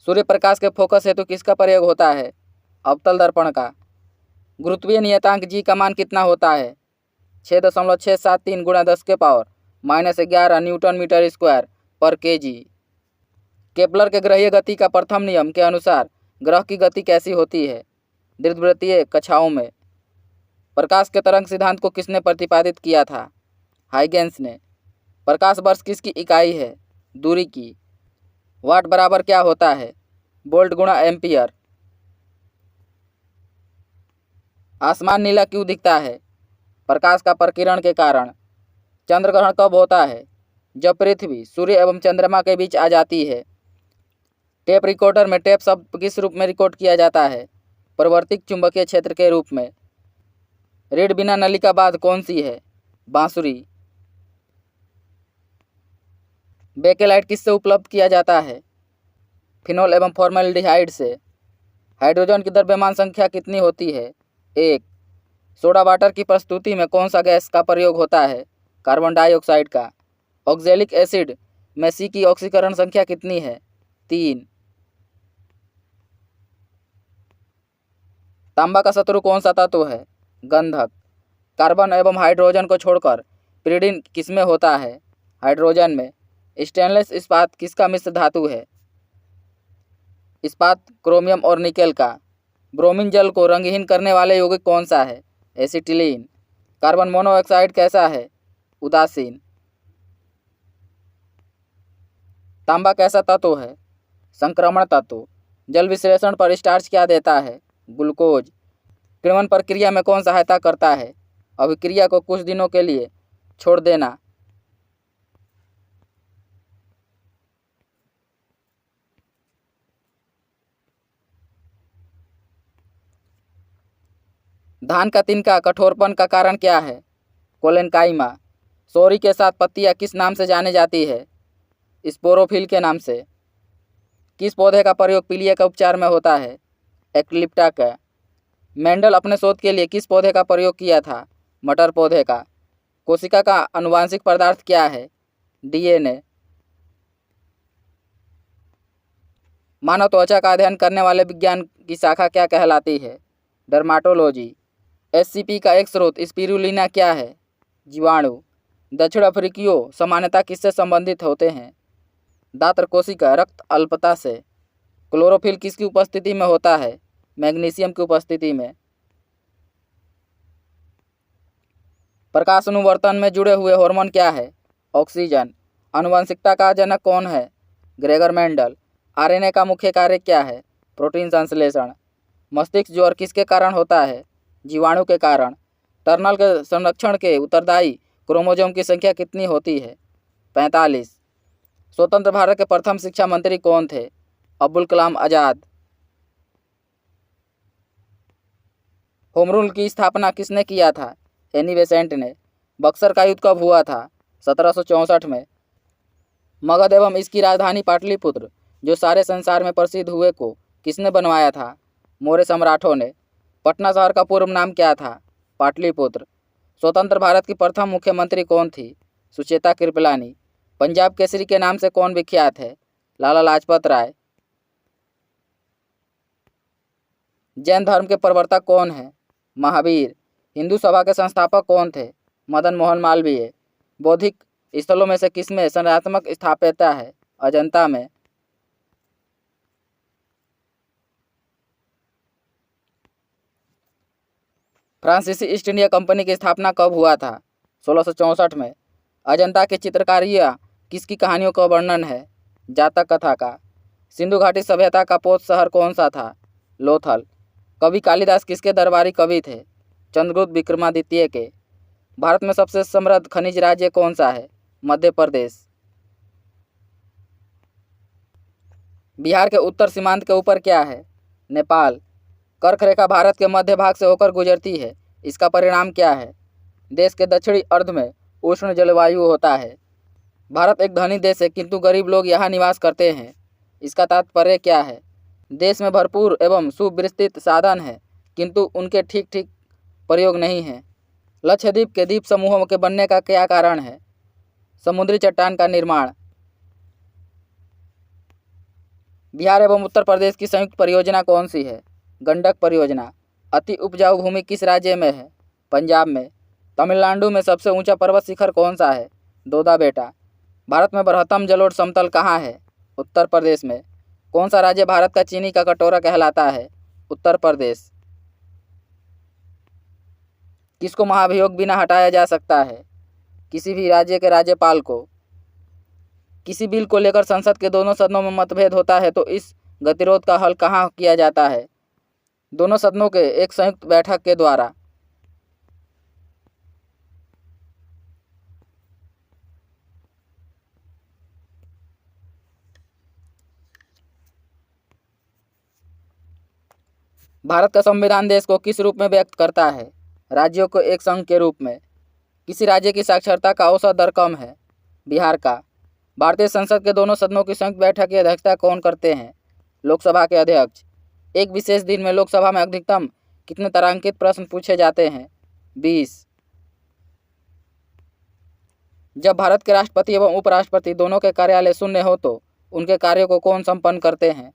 सूर्य प्रकाश के फोकस हेतु किसका प्रयोग होता है? अवतल दर्पण का। गुरुत्वीय नियतांक जी का मान कितना होता है? 6.673 गुणा 10 के पावर -11 न्यूटन मीटर स्क्वायर पर केजी। केपलर के ग्रहीय गति का प्रथम नियम के अनुसार ग्रह की गति कैसी होती है? दीर्घवृत्तीय कक्षाओं में। प्रकाश के तरंग सिद्धांत को किसने प्रतिपादित किया था? हाइगेंस ने। प्रकाश वर्ष किसकी इकाई है? दूरी की। वाट बराबर क्या होता है? वोल्ट गुणा एम्पियर। आसमान नीला क्यों दिखता है? प्रकाश का प्रकीर्णन के कारण। चंद्र ग्रहण कब होता है? जब पृथ्वी सूर्य एवं चंद्रमा के बीच आ जाती है। टेप रिकॉर्डर में टेप शब्द किस रूप में रिकॉर्ड किया जाता है? परिवर्तित चुंबकीय क्षेत्र के रूप में। रीढ़ बिना नली का वाद्य कौन सी है? बांसुरी। बेकेलाइट किससे उपलब्ध किया जाता है? फिनोल एवं फॉर्मेल्डिहाइड से। हाइड्रोजन की द्रव्यमान संख्या कितनी होती है? 1। सोडा वाटर की प्रस्तुति में कौन सा गैस का प्रयोग होता है? कार्बन डाइऑक्साइड का। ऑक्जेलिक एसिड में सी की ऑक्सीकरण संख्या कितनी है? 3। तांबा का शत्रु कौन सा तत्व है? गंधक। कार्बन एवं हाइड्रोजन को छोड़कर पिरीडिन किसमें होता है? हाइड्रोजन में। स्टेनलेस इस्पात किसका मिश्र धातु है? इस्पात क्रोमियम और निकेल का। ब्रोमीन जल को रंगहीन करने वाले यौगिक कौन सा है? एसिटिलीन। कार्बन मोनोऑक्साइड कैसा है? उदासीन। तांबा कैसा तत्व है? संक्रमण तत्व। जल विश्लेषण पर स्टार्च क्या देता है? ग्लूकोज। किण्वन प्रक्रिया में कौन सहायता करता है? अभिक्रिया को कुछ दिनों के लिए छोड़ देना। धान का तिनका कठोरपन का कारण क्या है? कोलेनकाइमा। सोरी के साथ पत्तियां किस नाम से जाने जाती है? स्पोरोफिल के नाम से। किस पौधे का प्रयोग पीलिया के उपचार में होता है? एक्लिप्टा का। मेंडल अपने शोध के लिए किस पौधे का प्रयोग किया था? मटर पौधे का। कोशिका का आनुवांशिक पदार्थ क्या है? डीएनए। मानव त्वचा का अध्ययन करने वाले विज्ञान की शाखा क्या कहलाती है? डर्माटोलॉजी। एससीपी का एक स्रोत स्पिरुलिना क्या है? जीवाणु। दक्षिण अफ्रीकियों सामान्यता किससे संबंधित होते हैं? दात्र कोशिका रक्त अल्पता से। क्लोरोफिल किसकी उपस्थिति में होता है? मैग्नीशियम की उपस्थिति में। प्रकाश अनुवर्तन में जुड़े हुए हार्मोन क्या है? ऑक्सीजन। आनुवंशिकता का जनक कौन है? Gregor Mendel. आरएनए का मुख्य कार्य क्या है? प्रोटीन संश्लेषण। मस्तिष्क ज्वर किसके कारण होता है? जीवाणु के कारण। टर्नल के संरक्षण के उत्तरदायी क्रोमोसोम की संख्या कितनी होती है? 45। स्वतंत्र भारत के प्रथम शिक्षा मंत्री कौन थे? अब्दुल कलाम आजाद। होम रूल की स्थापना किसने किया था? एनी बेसेंट ने। बक्सर का युद्ध कब हुआ था? 1764 में। मगध एवं इसकी राजधानी पाटलिपुत्र जो सारे संसार में प्रसिद्ध हुए को किसने बनवाया था? मौर्य सम्राटों ने। पटना शहर का पूर्व नाम क्या था? पाटलिपुत्र। स्वतंत्र भारत की प्रथम मुख्यमंत्री कौन थी? सुचेता कृपलानी। पंजाब केसरी के नाम से कौन विख्यात है? लाला लाजपत राय। जैन धर्म के प्रवर्तक कौन है? महावीर। हिंदू सभा के संस्थापक कौन थे? मदन मोहन मालवीय। बौद्धिक स्थलों में से किसमें संरचनात्मक स्थापत्यता है? अजंता में। फ्रांसीसी ईस्ट इंडिया कंपनी की स्थापना कब हुआ था? 1664 में। अजंता की चित्रकारियाँ किसकी कहानियों का वर्णन है? जातक कथा का। सिंधु घाटी सभ्यता का पोत शहर कौन सा था? लोथल। कवि कालिदास किसके दरबारी कवि थे? चंद्रगुप्त विक्रमादित्य के। भारत में सबसे समृद्ध खनिज राज्य कौन सा है? मध्य प्रदेश। बिहार के उत्तर सीमांत के ऊपर क्या है? नेपाल। कर्क रेखा भारत के मध्य भाग से होकर गुजरती है, इसका परिणाम क्या है? देश के दक्षिणी अर्ध में उष्ण जलवायु होता है। भारत एक धनी देश है किंतु गरीब लोग यहाँ निवास करते हैं, इसका तात्पर्य क्या है? देश में भरपूर एवं सुविस्तृत साधन है किंतु उनके ठीक ठीक प्रयोग नहीं है। लक्षद्वीप के द्वीप समूहों के बनने का क्या कारण है? समुद्री चट्टान का निर्माण। बिहार एवं उत्तर प्रदेश की संयुक्त परियोजना कौन सी है? गंडक परियोजना। अति उपजाऊ भूमि किस राज्य में है? पंजाब में। तमिलनाडु में सबसे ऊंचा पर्वत शिखर कौन सा है? दोदा बेटा। भारत में बृहत्तम जलोढ़ समतल कहाँ है? उत्तर प्रदेश में। कौन सा राज्य भारत का चीनी का कटोरा कहलाता है? उत्तर प्रदेश। किसको महाभियोग बिना हटाया जा सकता है? किसी भी राज्य के राज्यपाल को। किसी बिल को लेकर संसद के दोनों सदनों में मतभेद होता है तो इस गतिरोध का हल कहाँ किया जाता है? दोनों सदनों के एक संयुक्त बैठक के द्वारा। भारत का संविधान देश को किस रूप में व्यक्त करता है? राज्यों को एक संघ के रूप में। किसी राज्य की साक्षरता का औसत दर कम है? बिहार का। भारतीय संसद के दोनों सदनों की संयुक्त बैठक की अध्यक्षता कौन करते हैं? लोकसभा के अध्यक्ष। एक विशेष दिन में लोकसभा में अधिकतम कितने तारांकित प्रश्न पूछे जाते हैं? 20। जब भारत के राष्ट्रपति एवं उपराष्ट्रपति दोनों के कार्यालय शून्य हो तो उनके कार्यों को कौन संपन्न करते हैं?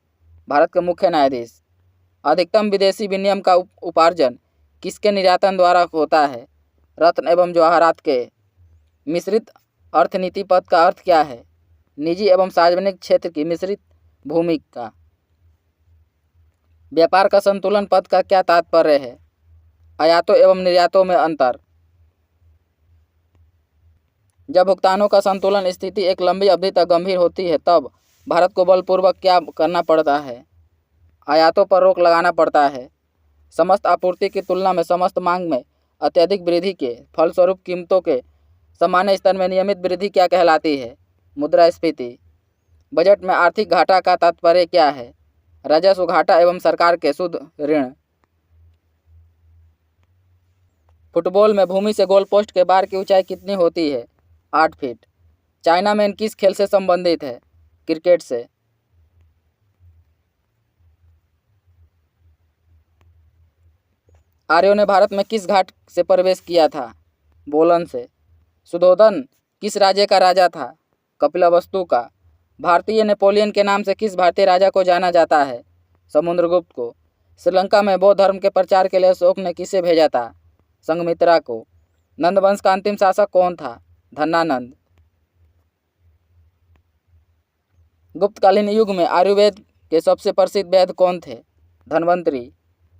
भारत के मुख्य न्यायाधीश। अधिकतम विदेशी विनिमय का उपार्जन किसके निर्यातन द्वारा होता है? रत्न एवं जवाहरात के। मिश्रित अर्थनीति पद का अर्थ क्या है? निजी एवं सार्वजनिक क्षेत्र की मिश्रित भूमिका। व्यापार का संतुलन पद का क्या तात्पर्य है? आयातों एवं निर्यातों में अंतर। जब भुगतानों का संतुलन स्थिति एक लंबी अवधि तक गंभीर होती है तब भारत को बलपूर्वक क्या करना पड़ता है? आयातों पर रोक लगाना पड़ता है। समस्त आपूर्ति की तुलना में समस्त मांग में अत्यधिक वृद्धि के फलस्वरूप कीमतों के सामान्य स्तर में नियमित वृद्धि क्या कहलाती है? मुद्रास्फीति। बजट में आर्थिक घाटा का तात्पर्य क्या है? राजस्व घाटा एवं सरकार के शुद्ध ऋण। फुटबॉल में भूमि से गोल पोस्ट के बार की ऊंचाई कितनी होती है? 8 फीट। चाइना मैन किस खेल से संबंधित है? क्रिकेट से। आर्यों ने भारत में किस घाट से प्रवेश किया था? बोलन से। सुधोधन किस राज्य का राजा था? कपिलवस्तु का। भारतीय नेपोलियन के नाम से किस भारतीय राजा को जाना जाता है? समुद्रगुप्त को। श्रीलंका में बौद्ध धर्म के प्रचार के लिए अशोक ने किसे भेजा था? संघमित्रा को। नंद वंश का अंतिम शासक कौन था? धन्नानंद। गुप्तकालीन युग में आयुर्वेद के सबसे प्रसिद्ध वैद्य कौन थे? धन्वंतरी।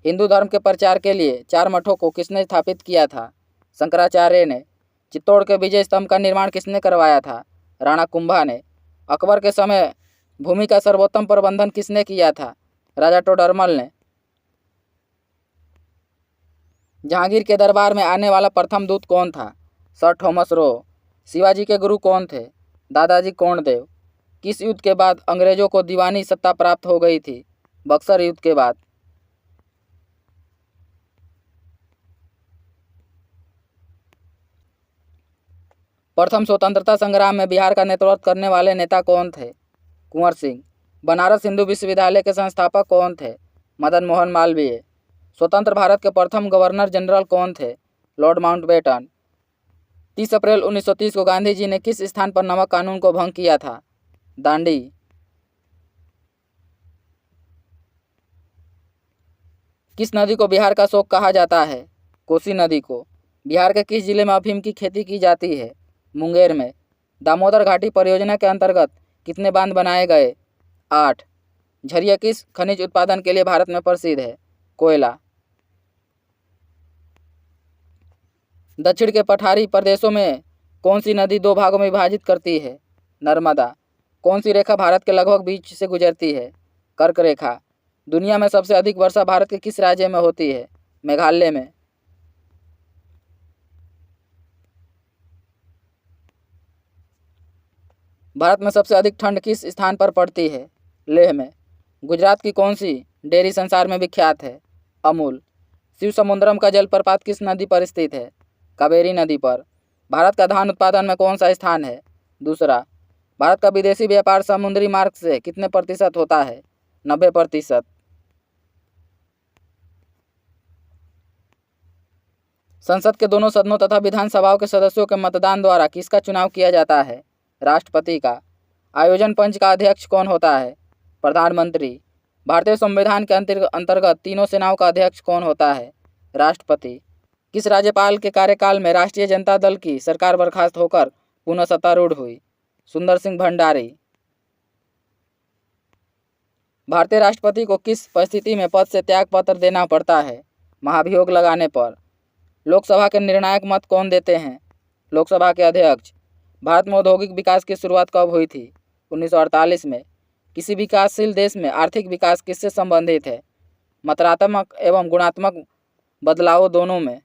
हिंदू धर्म के प्रचार के लिए 4 मठों को किसने स्थापित किया था? शंकराचार्य ने। चित्तौड़ के विजय स्तंभ का निर्माण किसने करवाया था? राणा कुंभा ने। अकबर के समय भूमि का सर्वोत्तम प्रबंधन किसने किया था? राजा टोडरमल ने। जहांगीर के दरबार में आने वाला प्रथम दूत कौन था? Sir Thomas Roe. शिवाजी के गुरु कौन थे? दादाजी कोंडदेव। किस युद्ध के बाद अंग्रेजों को दीवानी सत्ता प्राप्त हो गई थी? बक्सर युद्ध के बाद। प्रथम स्वतंत्रता संग्राम में बिहार का नेतृत्व करने वाले नेता कौन थे? कुंवर सिंह। बनारस हिंदू विश्वविद्यालय के संस्थापक कौन थे? मदन मोहन मालवीय। स्वतंत्र भारत के प्रथम गवर्नर जनरल कौन थे? Lord Mountbatten. 30 अप्रैल 1930 को गांधी जी ने किस स्थान पर नमक कानून को भंग किया था? दांडी। किस नदी को बिहार का शोक कहा जाता है? कोसी नदी को। बिहार के किस जिले में अफीम की खेती की जाती है? मुंगेर में। दामोदर घाटी परियोजना के अंतर्गत कितने बांध बनाए गए? 8। झरिया किस खनिज उत्पादन के लिए भारत में प्रसिद्ध है? कोयला। दक्षिण के पठारी प्रदेशों में कौन सी नदी 2 भागों में विभाजित करती है? नर्मदा। कौन सी रेखा भारत के लगभग बीच से गुजरती है? कर्क रेखा। दुनिया में सबसे अधिक वर्षा भारत के किस राज्य में होती है? मेघालय में। भारत में सबसे अधिक ठंड किस स्थान पर पड़ती है? लेह में। गुजरात की कौन सी डेयरी संसार में विख्यात है? अमूल। शिव समुद्रम का जलप्रपात किस नदी पर स्थित है? कावेरी नदी पर। भारत का धान उत्पादन में कौन सा स्थान है? दूसरा। भारत का विदेशी व्यापार समुद्री मार्ग से कितने प्रतिशत होता है? 90%। संसद के दोनों सदनों तथा विधानसभाओं के सदस्यों के मतदान द्वारा किसका चुनाव किया जाता है? राष्ट्रपति का। आयोजन पंच का अध्यक्ष कौन होता है? प्रधानमंत्री। भारतीय संविधान के अंतर्गत तीनों सेनाओं का अध्यक्ष कौन होता है? राष्ट्रपति। किस राज्यपाल के कार्यकाल में राष्ट्रीय जनता दल की सरकार बर्खास्त होकर पुनः सत्तारूढ़ हुई? सुंदर सिंह भंडारी। भारतीय राष्ट्रपति को किस परिस्थिति में पद से त्याग पत्र देना पड़ता है? महाभियोग लगाने पर। लोकसभा के निर्णायक मत कौन देते हैं? लोकसभा के अध्यक्ष। भारत में औद्योगिक विकास की शुरुआत कब हुई थी? 1948 में। किसी विकासशील देश में आर्थिक विकास किससे संबंधित है? मात्रात्मक एवं गुणात्मक बदलावों दोनों में।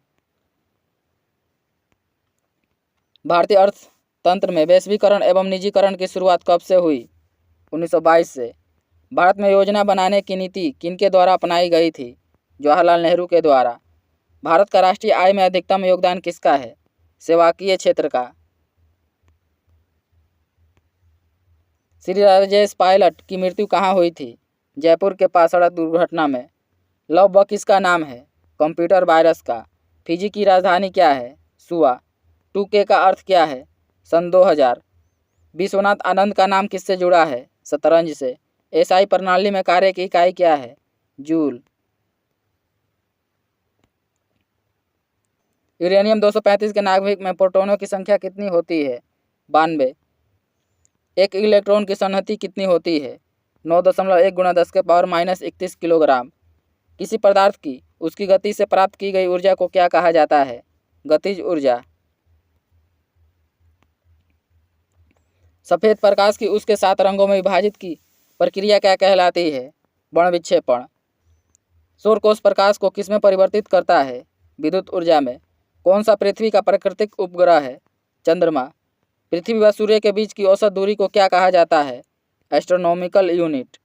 भारतीय अर्थतंत्र में वैश्वीकरण एवं निजीकरण की शुरुआत कब से हुई? 1922 से। भारत में योजना बनाने की नीति किनके द्वारा अपनाई गई थी? जवाहरलाल नेहरू के द्वारा। भारत का राष्ट्रीय आय में अधिकतम योगदान किसका है? सेवाकीय क्षेत्र का। श्री राजेश पायलट की मृत्यु कहाँ हुई थी? जयपुर के पास सड़क दुर्घटना में। लव बग किसका नाम है? कंप्यूटर वायरस का। फिजी की राजधानी क्या है? सुआ। 2K का अर्थ क्या है? सन 2000। विश्वनाथ आनंद का नाम किससे जुड़ा है? शतरंज से। एसआई प्रणाली में कार्य की इकाई क्या है? जूल। यूरेनियम 235 के नाभिक में प्रोटॉनों की संख्या कितनी होती है? 92। एक इलेक्ट्रॉन की संहति कितनी होती है? 9.1 × 10⁻³ किलोग्राम। किसी पदार्थ की उसकी गति से प्राप्त की गई ऊर्जा को क्या कहा जाता है? गतिज ऊर्जा। सफ़ेद प्रकाश की उसके 7 रंगों में विभाजित की प्रक्रिया क्या कहलाती है? वर्ण विक्षेपण। सौर कोश प्रकाश को किसमें परिवर्तित करता है? विद्युत ऊर्जा में। कौन सा पृथ्वी का प्राकृतिक उपग्रह है? चंद्रमा। पृथ्वी व सूर्य के बीच की औसत दूरी को क्या कहा जाता है? Astronomical unit.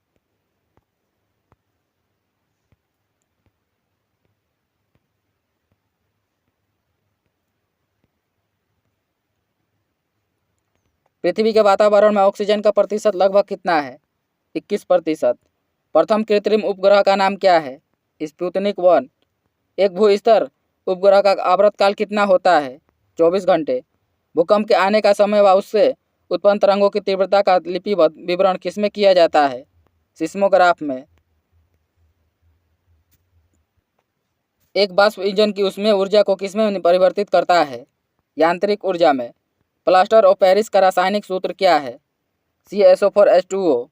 पृथ्वी के वातावरण में ऑक्सीजन का प्रतिशत लगभग कितना है? 21%। प्रथम कृत्रिम उपग्रह का नाम क्या है? स्पुतनिक 1। एक भूस्तर उपग्रह का आवर्तकाल कितना होता है? 24 घंटे। भूकंप के आने का समय व उससे उत्पन्न तरंगों की तीव्रता का लिपिबद्ध विवरण किसमें किया जाता है? सिस्मोग्राफ में। एक वाष्प इंजन की उसमें ऊर्जा को किसमें परिवर्तित करता है? यांत्रिक ऊर्जा में। प्लास्टर ऑफ पेरिस का रासायनिक सूत्र क्या है? CaSO4H2O।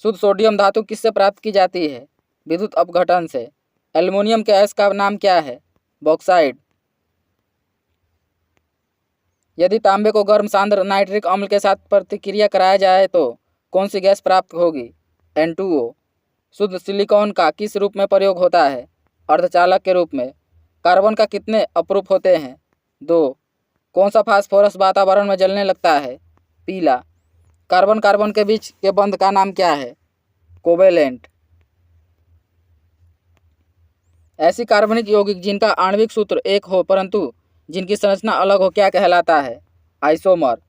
शुद्ध सोडियम धातु किससे प्राप्त की जाती है? विद्युत अपघटन से। एल्युमिनियम के अयस्क का नाम क्या है? बॉक्साइड। यदि तांबे को गर्म सांद्र नाइट्रिक अम्ल के साथ प्रतिक्रिया कराया जाए तो कौन सी गैस प्राप्त होगी? N2O। शुद्ध सिलिकॉन का किस रूप में प्रयोग होता है? अर्धचालक के रूप में। कार्बन का कितने अपरूप होते हैं? 2। कौन सा फास्फोरस वातावरण में जलने लगता है? पीला। कार्बन कार्बन के बीच के बंध का नाम क्या है? कोवेलेंट। ऐसी कार्बनिक यौगिक जिनका आणविक सूत्र एक हो परंतु जिनकी संरचना अलग हो क्या कहलाता है? आइसोमर।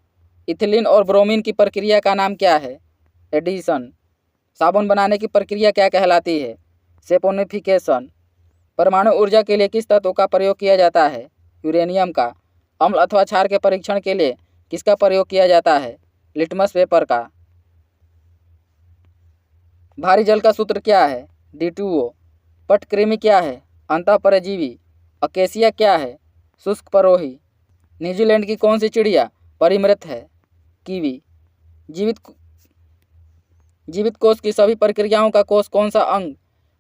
इथिलीन और ब्रोमीन की प्रक्रिया का नाम क्या है? एडिशन। साबुन बनाने की प्रक्रिया क्या कहलाती है? सेपोनिफिकेशन। परमाणु ऊर्जा के लिए किस तत्व का प्रयोग किया जाता है? यूरेनियम का। अम्ल अथवा क्षार के परीक्षण के लिए किसका प्रयोग किया जाता है? लिटमस पेपर का। भारी जल का सूत्र क्या है? D2O। पटकृमि क्या है? अंतःपरजीवी। अकेसिया क्या है? शुष्क परोही। न्यूजीलैंड की कौन सी चिड़िया परिमृत है? कीवी। जीवित कोष की सभी प्रक्रियाओं का कोष कौन सा अंग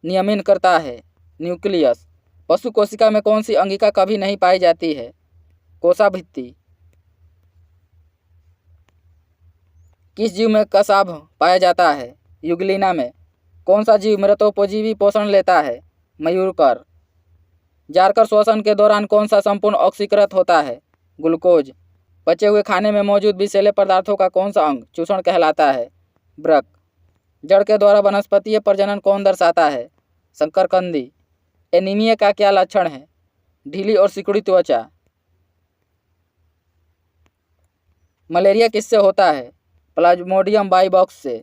नियमन करता है? न्यूक्लियस। पशु कोशिका में कौन सी अंगिका कभी नहीं पाई जाती है? कोशाभित्ति। किस जीव में कसाभ पाया जाता है? युगलिना में। कौन सा जीव मृतोपजीवी पोषण लेता है? मयूरकर। जारकर श्वसन के दौरान कौन सा संपूर्ण ऑक्सीकृत होता है? ग्लूकोज। बचे हुए खाने में मौजूद विषैले पदार्थों का कौन सा अंग चूषण कहलाता है? ब्रक। जड़ के द्वारा वनस्पतीय प्रजनन कौन दर्शाता है? शकरकंदी। एनीमिया का क्या लक्षण है? ढीली और सिकुड़ी त्वचा। मलेरिया किससे होता है? प्लाज्मोडियम बाइबॉक्स से।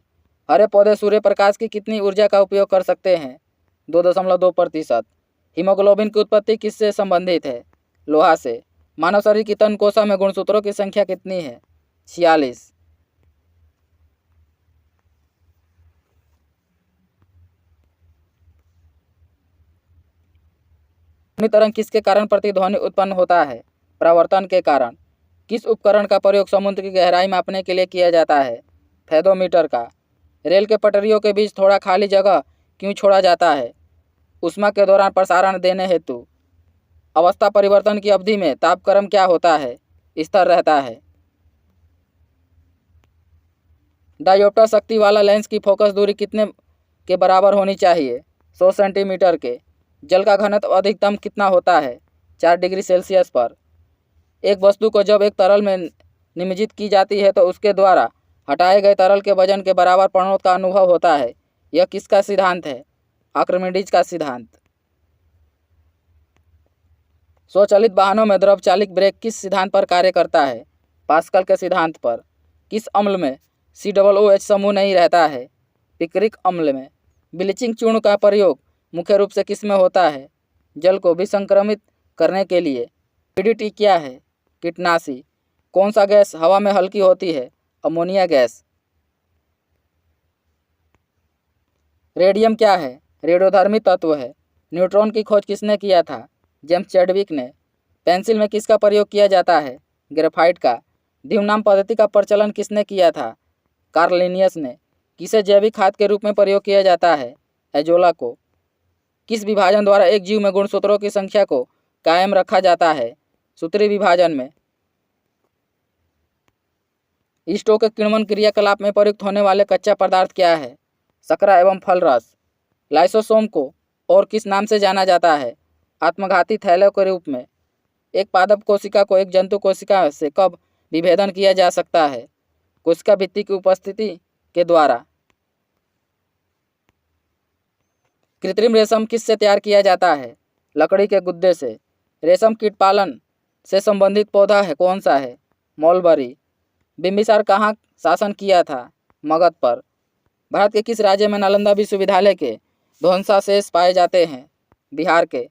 हरे पौधे सूर्य प्रकाश की कितनी ऊर्जा का उपयोग कर सकते हैं? 2.2%। हीमोग्लोबिन की उत्पत्ति किससे संबंधित है? लोहा से। मानव शरीर की तन कोशिका में गुणसूत्रों की संख्या कितनी है? 46। ध्वनि तरंग किसके कारण प्रतिध्वनि उत्पन्न होता है? परावर्तन के कारण। किस उपकरण का प्रयोग समुद्र की गहराई मापने के लिए किया जाता है? फेदोमीटर का। रेल के पटरियों के बीच थोड़ा खाली जगह क्यों छोड़ा जाता है? ऊष्मा के दौरान प्रसारण देने हेतु। अवस्था परिवर्तन की अवधि में तापक्रम क्या होता है? स्थिर रहता है। डायोप्टर शक्ति वाला लेंस की फोकस दूरी कितने के बराबर होनी चाहिए? 100 सेंटीमीटर के। जल का घनत्व अधिकतम कितना होता है? 4 डिग्री सेल्सियस पर। एक वस्तु को जब एक तरल में निमज्जित की जाती है तो उसके द्वारा हटाए गए तरल के वजन के बराबर प्रणोद का अनुभव होता है। यह किसका सिद्धांत है? आर्किमिडीज का सिद्धांत। स्वचालित वाहनों में द्रव चालित ब्रेक किस सिद्धांत पर कार्य करता है? पास्कल के सिद्धांत पर। किस अम्ल में COOH समूह नहीं रहता है? पिक्रिक अम्ल में। ब्लीचिंग चूर्ण का प्रयोग मुख्य रूप से किस में होता है? जल को विसंक्रमित करने के लिए। PDT क्या है? कीटनाशी। कौन सा गैस हवा में हल्की होती है? Ammonia gas. रेडियम क्या है? रेडियोधर्मी तत्व है। न्यूट्रॉन की खोज किसने किया था? जेम्स चैडविक ने। पेंसिल में किसका प्रयोग किया जाता है? ग्रेफाइट का। द्विनाम पद्धति का प्रचलन किसने किया था? कार्ल लिनियस ने। किसे जैविक खाद के रूप में प्रयोग किया जाता है? एजोला को। किस विभाजन द्वारा एक जीव में गुणसूत्रों की संख्या को कायम रखा जाता है? सूत्री विभाजन में। ईस्टों के किण्वन क्रियाकलाप में प्रयुक्त होने वाले कच्चा पदार्थ क्या है? शकरा एवं फल रस। लाइसोसोम को और किस नाम से जाना जाता है? आत्मघाती थैलों के रूप में। एक पादप कोशिका को एक जंतु कोशिका से कब विभेदन किया जा सकता है? कोशिका भित्ति की उपस्थिति के द्वारा। कृत्रिम रेशम किससे तैयार किया जाता है? लकड़ी के गुद्दे से। रेशम कीट पालन से संबंधित पौधा है कौन सा है? मलबरी। बिंबिसार कहाँ शासन किया था? मगध पर। भारत के किस राज्य में नालंदा विश्वविद्यालय के ध्वंसावशेष पाए जाते हैं? बिहार के।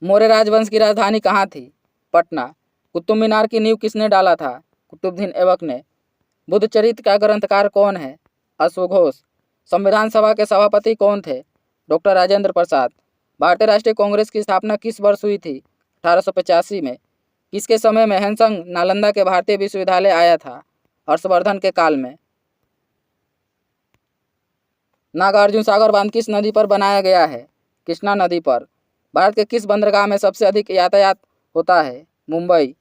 मौर्य राजवंश की राजधानी कहाँ थी? पटना। कुतुब मीनार की नींव किसने डाला था? कुतुबुद्दीन ऐबक ने। बुद्ध चरित्र का ग्रंथकार कौन है? अश्वघोष। संविधान सभा के सभापति कौन थे? डॉक्टर राजेंद्र प्रसाद। भारतीय राष्ट्रीय कांग्रेस की स्थापना किस वर्ष हुई थी? 1885 में। किसके समय में हैंसंग नालंदा के भारतीय विश्वविद्यालय आया था? हर्षवर्धन के काल में। नागार्जुन सागर बांध किस नदी पर बनाया गया है? कृष्णा नदी पर। भारत के किस बंदरगाह में सबसे अधिक यातायात होता है? मुंबई।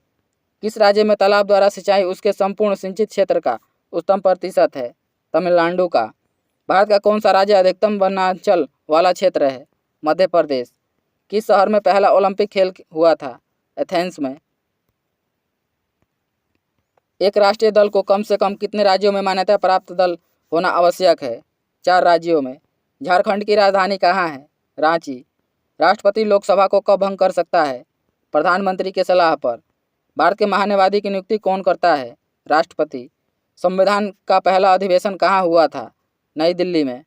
किस राज्य में तालाब द्वारा सिंचाई उसके संपूर्ण सिंचित क्षेत्र का उच्चतम प्रतिशत है? तमिलनाडु का। भारत का कौन सा राज्य अधिकतम वनांचल वाला क्षेत्र है? मध्य प्रदेश। किस शहर में पहला ओलंपिक खेल हुआ था? एथेंस में। एक राष्ट्रीय दल को कम से कम कितने राज्यों में मान्यता प्राप्त दल होना आवश्यक है? 4 राज्यों में। झारखंड की राजधानी कहाँ है? रांची। राष्ट्रपति लोकसभा को कब भंग कर सकता है? प्रधानमंत्री के सलाह पर। भारत के महान्यायवादी की नियुक्ति कौन करता है? राष्ट्रपति। संविधान का पहला अधिवेशन कहाँ हुआ था? नई दिल्ली में।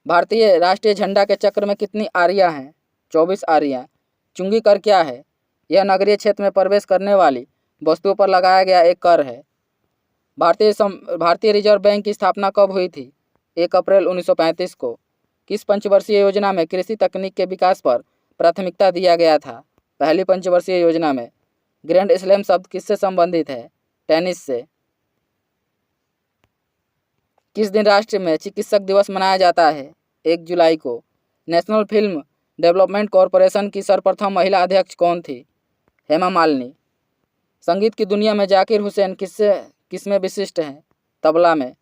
भारतीय राष्ट्रीय झंडा के चक्र में कितनी आरियां हैं? 24 आरियां। चुंगी कर क्या है? यह नगरीय क्षेत्र में प्रवेश करने वाली वस्तुओं पर लगाया गया एक कर है। भारतीय रिजर्व बैंक की स्थापना कब हुई थी? 1 अप्रैल 1935 को। किस पंचवर्षीय योजना में कृषि तकनीक के विकास पर प्राथमिकता दिया गया था? पहली पंचवर्षीय योजना में। ग्रैंड स्लैम शब्द किससे संबंधित है? टेनिस से। किस दिन राष्ट्र में चिकित्सक दिवस मनाया जाता है? 1 जुलाई को। नेशनल फिल्म डेवलपमेंट कॉरपोरेशन की सर्वप्रथम महिला अध्यक्ष कौन थी? हेमा मालिनी। संगीत की दुनिया में जाकिर हुसैन किसमें विशिष्ट हैं? तबला में।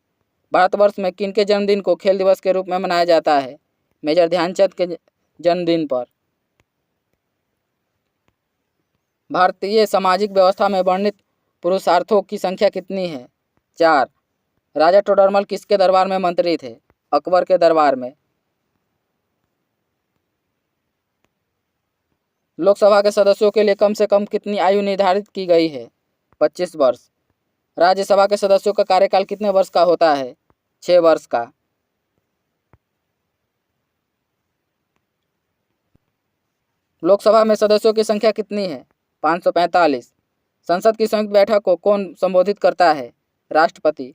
भारतवर्ष में किनके जन्मदिन को खेल दिवस के रूप में मनाया जाता है? मेजर ध्यानचंद के जन्मदिन पर। भारतीय सामाजिक व्यवस्था में वर्णित पुरुषार्थों की संख्या कितनी है? 4। राजा टोडरमल किसके दरबार में मंत्री थे? अकबर के दरबार में। लोकसभा के सदस्यों के लिए कम से कम कितनी आयु निर्धारित की गई है? 25 वर्ष। राज्यसभा के सदस्यों का कार्यकाल कितने वर्ष का होता है? 6 वर्ष का। लोकसभा में सदस्यों की संख्या कितनी है? 545। संसद की संयुक्त बैठक को कौन संबोधित करता है? राष्ट्रपति।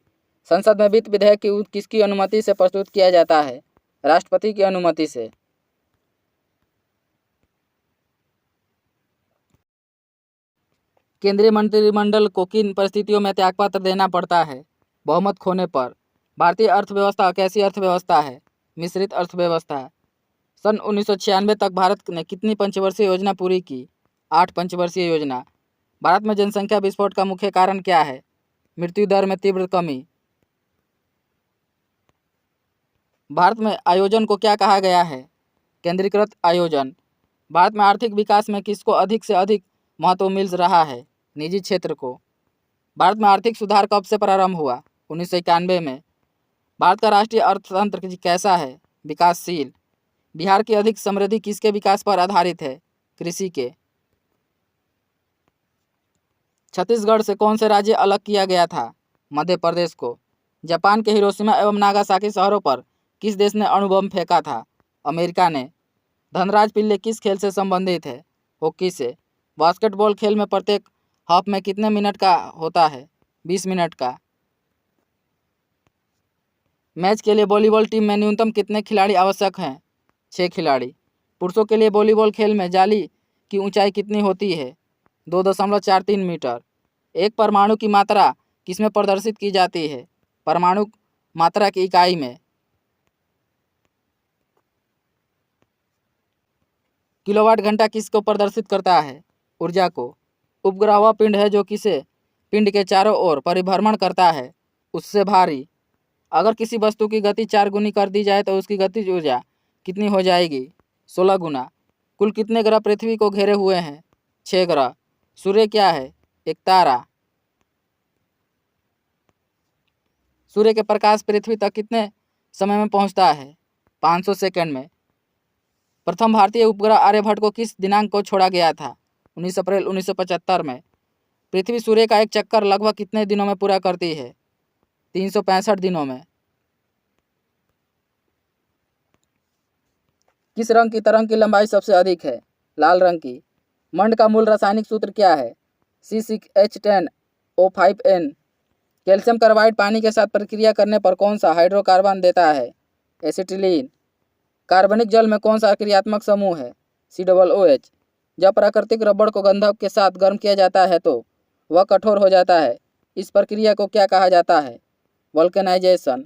संसद में वित्त विधेयक किसकी अनुमति से प्रस्तुत किया जाता है? राष्ट्रपति की अनुमति से। केंद्रीय मंत्रिमंडल को किन परिस्थितियों में त्यागपत्र देना पड़ता है? बहुमत खोने पर। भारतीय अर्थव्यवस्था कैसी अर्थव्यवस्था है? मिश्रित अर्थव्यवस्था। सन 1996 तक भारत ने कितनी पंचवर्षीय योजना पूरी की? 8 पंचवर्षीय योजना। भारत में जनसंख्या विस्फोट का मुख्य कारण क्या है? मृत्यु दर में तीव्र कमी। भारत में आयोजन को क्या कहा गया है? केंद्रीकृत आयोजन। भारत में आर्थिक विकास में किसको अधिक से अधिक महत्व मिल रहा है? निजी क्षेत्र को। भारत में आर्थिक सुधार कब से प्रारंभ हुआ? 1991 में। भारत का राष्ट्रीय अर्थतंत्र कैसा है? विकासशील। बिहार की अधिक समृद्धि किसके विकास पर आधारित है? कृषि के। छत्तीसगढ़ से कौन से राज्य अलग किया गया था? मध्य प्रदेश को। जापान के हिरोशिमा एवं नागासाकी शहरों पर किस देश ने अणुबम फेंका था? अमेरिका ने। धनराज पिल्ले किस खेल से संबंधित है? हॉकी से। बास्केटबॉल खेल में प्रत्येक हाफ में कितने मिनट का होता है? 20 मिनट का। मैच के लिए वॉलीबॉल टीम में न्यूनतम कितने खिलाड़ी आवश्यक हैं? 6 खिलाड़ी। पुरुषों के लिए वॉलीबॉल खेल में जाली की ऊंचाई कितनी होती है? 2.43 मीटर। एक परमाणु की मात्रा किसमें प्रदर्शित की जाती है? परमाणु मात्रा की इकाई में। किलोवाट घंटा किसको प्रदर्शित करता है? ऊर्जा को। उपग्रह वह पिंड है जो किसे पिंड के चारों ओर परिभ्रमण करता है? उससे भारी। अगर किसी वस्तु की गति 4 गुनी कर दी जाए तो उसकी गतिज ऊर्जा कितनी हो जाएगी? 16 गुना। कुल कितने ग्रह पृथ्वी को घेरे हुए हैं? 6 ग्रह। सूर्य क्या है? एक तारा। सूर्य के प्रकाश पृथ्वी तक कितने समय में पहुंचता है? 500 सेकंड में। प्रथम भारतीय उपग्रह आर्यभट्ट को किस दिनांक को छोड़ा गया था? 19 अप्रैल 1975 में। पृथ्वी सूर्य का एक चक्कर लगभग कितने दिनों में पूरा करती है? 365 दिनों में। किस रंग की तरंग की लंबाई सबसे अधिक है? लाल रंग की। मंड का मूल रासायनिक सूत्र क्या है? C6H10O5N। कैल्शियम कार्बाइड पानी के साथ प्रक्रिया करने पर कौन सा हाइड्रोकार्बन देता है? एसिटिलीन। कार्बनिक जल में कौन सा क्रियात्मक समूह है? COOH। जब प्राकृतिक रबड़ को गंधक के साथ गर्म किया जाता है तो वह कठोर हो जाता है। इस प्रक्रिया को क्या कहा जाता है? वल्केनाइजेशन।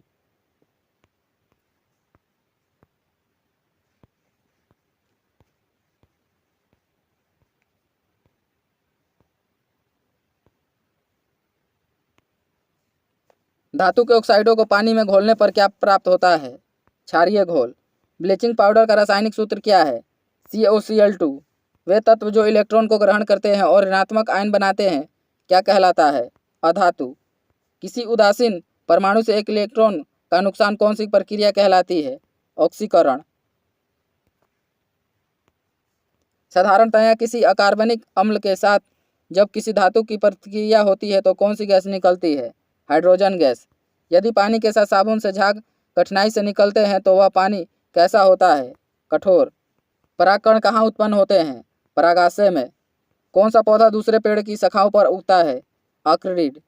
धातु के ऑक्साइडों को पानी में घोलने पर क्या प्राप्त होता है? क्षारीय घोल। ब्लीचिंग पाउडर का रासायनिक सूत्र क्या है? COCl2। वे तत्व जो इलेक्ट्रॉन को ग्रहण करते हैं और ऋणात्मक आयन बनाते हैं क्या कहलाता है? अधातु। किसी उदासीन परमाणु से एक इलेक्ट्रॉन का नुकसान कौन सी प्रक्रिया कहलाती है? ऑक्सीकरण। साधारणतया किसी अकार्बनिक अम्ल के साथ जब किसी धातु की प्रतिक्रिया होती है तो कौन सी गैस निकलती है? Hydrogen gas. यदि पानी के साथ साबुन से झाग कठिनाई से निकलते हैं तो वह पानी कैसा होता है? कठोर। परागकण कहाँ उत्पन्न होते हैं? परागाशय में। कौन सा पौधा दूसरे पेड़ की शाखाओं पर उगता है? आर्किड।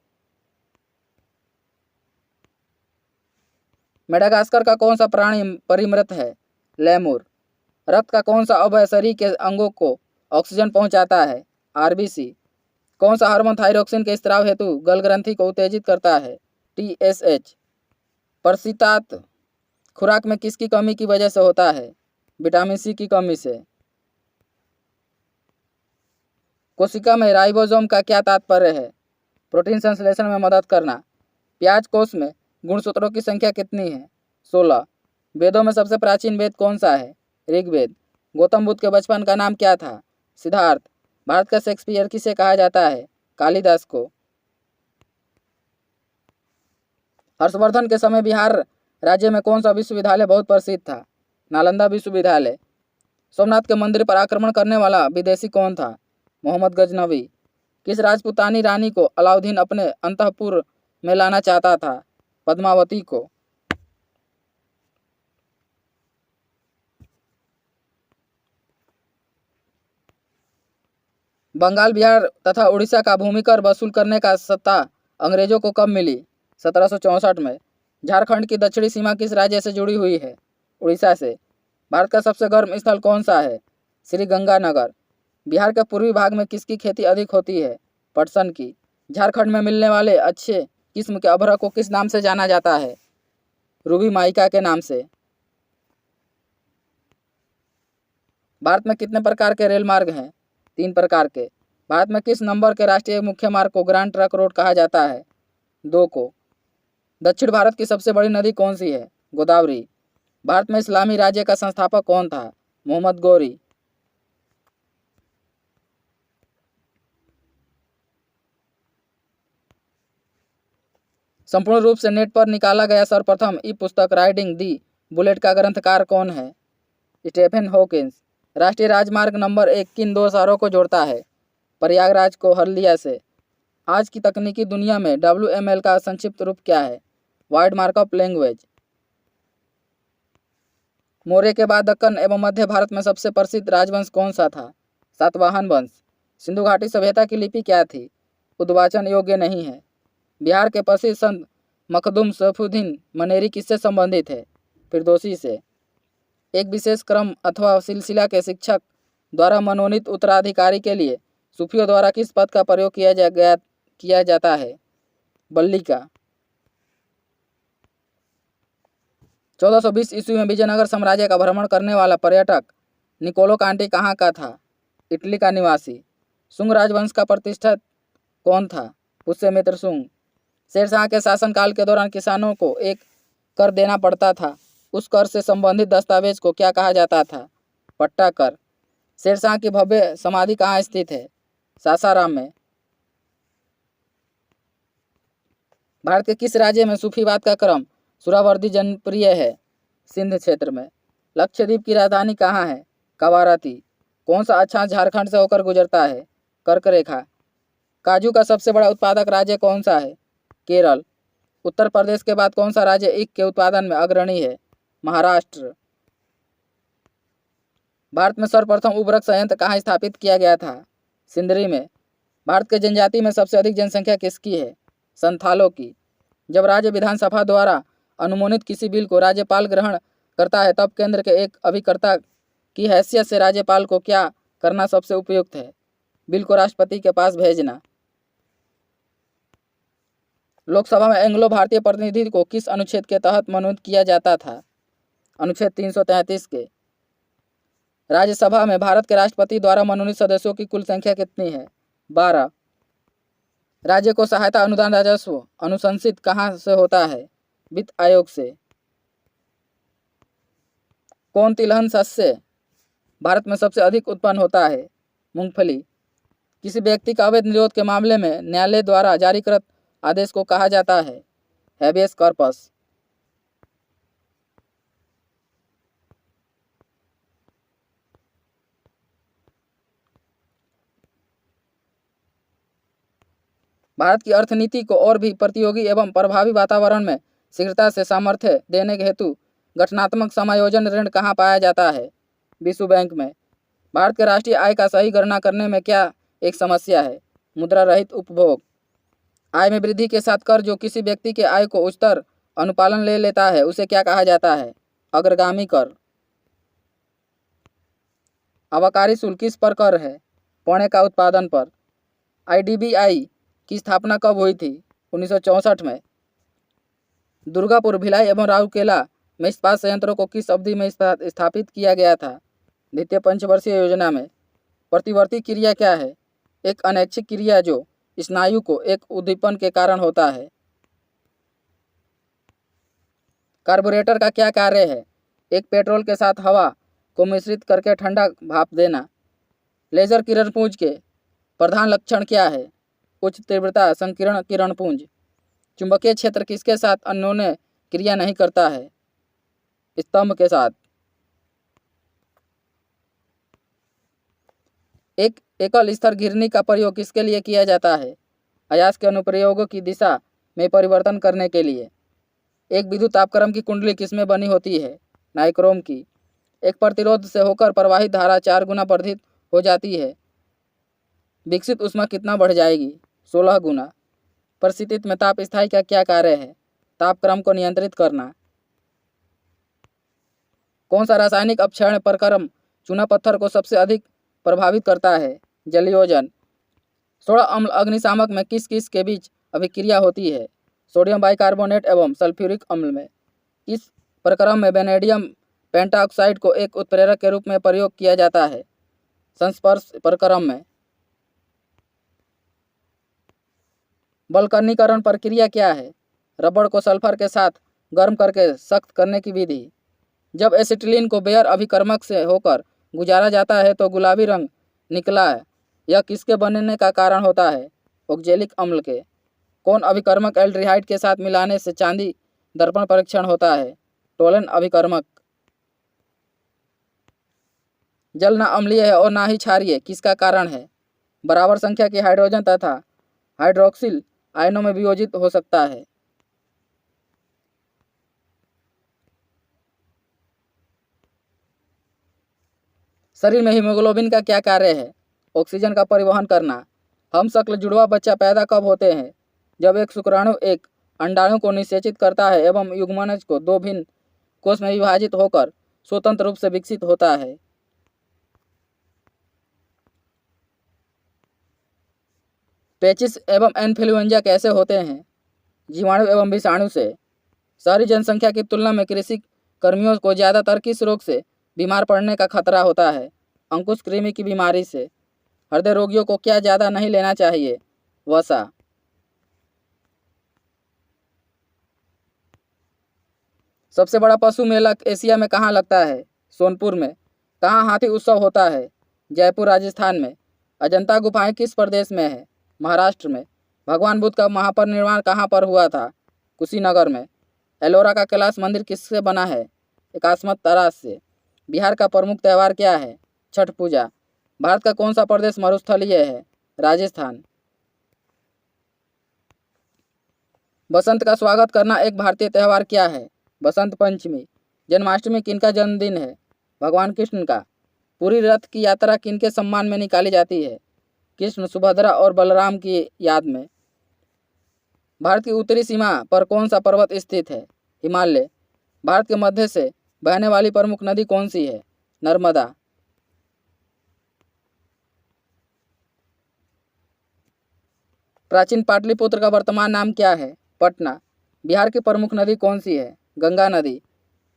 मेडागास्कर का कौन सा प्राणी परिमृत है? लेमुर। रक्त का कौन सा अवयव शरीर के अंगों को ऑक्सीजन पहुंचाता है? RBC। कौन सा हार्मोन थायरोक्सिन के स्राव हेतु गल ग्रंथि को उत्तेजित करता है? TSH। परसितात खुराक में किसकी कमी की वजह से होता है? विटामिन C की कमी से। कोशिका में राइबोसोम का क्या तात्पर्य है? प्रोटीन संश्लेषण में मदद करना। प्याज कोश में गुणसूत्रों की संख्या कितनी है? 16। वेदों में सबसे प्राचीन वेद कौन सा है? ऋग्वेद। गौतम बुद्ध के बचपन का नाम क्या था? सिद्धार्थ। भारत का शेक्सपियर किसे कहा जाता है? कालिदास को। हर्षवर्धन के समय बिहार राज्य में कौन सा विश्वविद्यालय बहुत प्रसिद्ध था? नालंदा विश्वविद्यालय। सोमनाथ के मंदिर पर आक्रमण करने वाला विदेशी कौन था? मोहम्मद गजनवी। किस राजपूतानी रानी को अलाउद्दीन अपने अंतःपुर में लाना चाहता था? पद्मावती को। बंगाल, बिहार तथा उड़ीसा का भूमिकर वसूल करने का सत्ता अंग्रेजों को कब मिली? 1764 में। झारखंड की दक्षिणी सीमा किस राज्य से जुड़ी हुई है? उड़ीसा से। भारत का सबसे गर्म स्थल कौन सा है? श्री गंगानगर। बिहार के पूर्वी भाग में किसकी खेती अधिक होती है? पटसन की। झारखंड में मिलने वाले अच्छे किस्म के अभ्रक को किस नाम से जाना जाता है? रूबी माइका के नाम से। भारत में कितने प्रकार के रेल मार्ग हैं? 3 प्रकार के। भारत में किस नंबर के राष्ट्रीय मुख्य मार्ग को ग्रैंड ट्रंक रोड कहा जाता है? 2 को। दक्षिण भारत की सबसे बड़ी नदी कौन सी है? गोदावरी। भारत में इस्लामी राज्य का संस्थापक कौन था? मोहम्मद गौरी। संपूर्ण रूप से नेट पर निकाला गया सर्वप्रथम ई पुस्तक राइडिंग दी बुलेट का ग्रंथकार कौन है? Stephen Hawkins. राष्ट्रीय राजमार्ग नंबर 1 किन 2 शहरों को जोड़ता है? प्रयागराज को हल्दिया से। आज की तकनीकी दुनिया में WML का संक्षिप्त रूप क्या है? Wide markup language. मौर्य के बाद दक्कन एवं मध्य भारत में सबसे प्रसिद्ध राजवंश कौन सा था? सातवाहन वंश। सिंधु घाटी सभ्यता की लिपि क्या थी? उद्वाचन योग्य नहीं है। बिहार के प्रसिद्ध संत मखदूम सैफुद्दीन मनेरी किससे संबंधित है? फिरदौसी से। एक विशेष क्रम अथवा सिलसिला के शिक्षक द्वारा मनोनीत उत्तराधिकारी के लिए सूफियों द्वारा किस पद का प्रयोग किया जाता है? बल्ली का। 1420 ईस्वी में विजयनगर साम्राज्य का भ्रमण करने वाला पर्यटक निकोलो कांटी कहाँ का था? इटली का निवासी। शुंग राजवंश का प्रतिष्ठित कौन था? पुष्यमित्र शुंग। शेरशाह के शासनकाल के दौरान किसानों को एक कर देना पड़ता था, उस कर से संबंधित दस्तावेज को क्या कहा जाता था? पट्टा कर। शेरशाह की भव्य समाधि कहाँ स्थित है? सासाराम में। भारत के किस राज्य में सूफीवाद का क्रम सुहरावर्दी जनप्रिय है? सिंध क्षेत्र में। लक्षद्वीप की राजधानी कहाँ है? कवारती। कौन सा अक्षांश झारखंड से होकर गुजरता है? कर्क रेखा। काजू का सबसे बड़ा उत्पादक राज्य कौन सा है? केरल। उत्तर प्रदेश के बाद कौन सा राज्य ईख के उत्पादन में अग्रणी है? महाराष्ट्र। भारत में सर्वप्रथम उर्वरक संयंत्र कहाँ स्थापित किया गया था? सिंदरी में। भारत के जनजाति में सबसे अधिक जनसंख्या किसकी है? संथालों की। जब राज्य विधानसभा द्वारा अनुमोदित किसी बिल को राज्यपाल ग्रहण करता है तब केंद्र के एक अभिकर्ता की हैसियत से राज्यपाल को क्या करना सबसे उपयुक्त है? बिल को राष्ट्रपति के पास भेजना। लोकसभा में एंग्लो भारतीय प्रतिनिधि को किस अनुच्छेद के तहत मनोनीत किया जाता था? अनुच्छेद 333 के। राज्यसभा में भारत के राष्ट्रपति द्वारा मनोनीत सदस्यों की कुल संख्या कितनी है? 12। राज्य को सहायता अनुदान राजस्व अनुशंसित कहाँ से होता है? वित्त आयोग से। कौन तिलहन शस्य भारत में सबसे अधिक उत्पन्न होता है? मूंगफली। किसी व्यक्ति का अवैध निरोध के मामले में न्यायालय द्वारा जारीकृत आदेश को कहा जाता है? Habeas corpus. भारत की अर्थनीति को और भी प्रतियोगी एवं प्रभावी वातावरण में शीघ्रता से सामर्थ्य देने के हेतु गठनात्मक समायोजन ऋण कहाँ पाया जाता है? विश्व बैंक में। भारत के राष्ट्रीय आय का सही गणना करने में क्या एक समस्या है? मुद्रा रहित उपभोग। आय में वृद्धि के साथ कर जो किसी व्यक्ति के आय को उच्चतर अनुपालन ले लेता है उसे क्या कहा जाता है? अग्रगामी कर। आबकारी शुल्क किस पर कर है? पौने का उत्पादन पर। IDBI की स्थापना कब हुई थी? 1964 में। दुर्गापुर, भिलाई एवं राउरकेला में इस्पात संयंत्रों को किस अवधि में स्थापित किया गया था? द्वितीय पंचवर्षीय योजना में। प्रतिवर्ती क्रिया क्या है? एक अनैच्छिक क्रिया जो स्नायु को एक उद्दीपन के कारण होता है। कार्बोरेटर का क्या कार्य है? एक पेट्रोल के साथ हवा को मिश्रित करके ठंडा भाप देना। लेजर किरणपुंज के प्रधान लक्षण क्या है? उच्च तीव्रता संकीर्ण किरणपुंज। चुंबकीय क्षेत्र किसके साथ अन्योन्य क्रिया नहीं करता है? स्तंभ के साथ। एक एकल स्तर घिरनी का प्रयोग किसके लिए किया जाता है? अयास के अनुप्रयोगों की दिशा में परिवर्तन करने के लिए। एक विद्युत तापक्रम की कुंडली किसमें बनी होती है? नाइक्रोम की। एक प्रतिरोध से होकर प्रवाहित धारा 4 गुना वर्धित हो जाती है। विकसित ऊष्मा कितना बढ़ जाएगी? 16 गुना। परिस्थिति में ताप स्थायी का क्या कार्य है? तापक्रम को नियंत्रित करना। कौन सा रासायनिक अपक्षय प्रक्रम चूना पत्थर को सबसे अधिक प्रभावित करता है? जलयोजन। सोडा अम्ल अग्निशामक में किस किस के बीच अभिक्रिया होती है? सोडियम बाइकार्बोनेट एवं सल्फ्यूरिक अम्ल में। इस प्रक्रम में वेनेडियम पेंटाऑक्साइड को एक उत्प्रेरक के रूप में प्रयोग किया जाता है। संस्पर्श प्रक्रम में। बलकरणीकरण प्रक्रिया क्या है? रबड़ को सल्फर के साथ गर्म करके सख्त करने की विधि। जब एसिटिलीन को बेयर अभिकर्मक से होकर गुजारा जाता है तो गुलाबी रंग निकला है, यह किसके बनने का कारण होता है? ऑक्जेलिक अम्ल के। कौन अभिकर्मक एल्डिहाइड के साथ मिलाने से चांदी दर्पण परीक्षण होता है? टोलन अभिकर्मक। जल न अम्लीय है और ना ही क्षारीय, किसका कारण है? बराबर संख्या के हाइड्रोजन तथा हाइड्रोक्सिल आयनों में वियोजित हो सकता है। शरीर में हीमोग्लोबिन का क्या कार्य है? ऑक्सीजन का परिवहन करना। हम शक्ल जुड़वा बच्चा पैदा कब होते हैं? जब एक शुक्राणु एक अंडाणु को निषेचित करता है एवं युग्मनज को दो भिन्न कोष में विभाजित होकर स्वतंत्र रूप से विकसित होता है। पेचिस एवं इन्फ्लुएंजा कैसे होते हैं? जीवाणु एवं विषाणु से। शहरी जनसंख्या की तुलना में कृषि कर्मियों को ज़्यादातर किस रोग से बीमार पड़ने का खतरा होता है? अंकुश कृमि की बीमारी से। हृदय रोगियों को क्या ज़्यादा नहीं लेना चाहिए? वसा। सबसे बड़ा पशु मेला एशिया में कहाँ लगता है? सोनपुर में। कहाँ हाथी उत्सव होता है? जयपुर राजस्थान में। अजंता गुफाएं किस प्रदेश में है? महाराष्ट्र में। भगवान बुद्ध का महापरिनिर्वाण कहाँ पर हुआ था? कुशीनगर में। एलोरा का कैलाश मंदिर किससे बना है? एकास्मत तराश से। बिहार का प्रमुख त्यौहार क्या है? छठ पूजा। भारत का कौन सा प्रदेश मरुस्थलीय है? राजस्थान। बसंत का स्वागत करना एक भारतीय त्यौहार क्या है? बसंत पंचमी। जन्माष्टमी किनका जन्मदिन है? भगवान कृष्ण का। पूरी रथ की यात्रा किनके सम्मान में निकाली जाती है? कृष्ण, सुभद्रा और बलराम की याद में। भारत की उत्तरी सीमा पर कौन सा पर्वत स्थित है? हिमालय। भारत के मध्य से बहने वाली प्रमुख नदी कौन सी है? नर्मदा। प्राचीन पाटलिपुत्र का वर्तमान नाम क्या है? पटना। बिहार की प्रमुख नदी कौन सी है? गंगा नदी।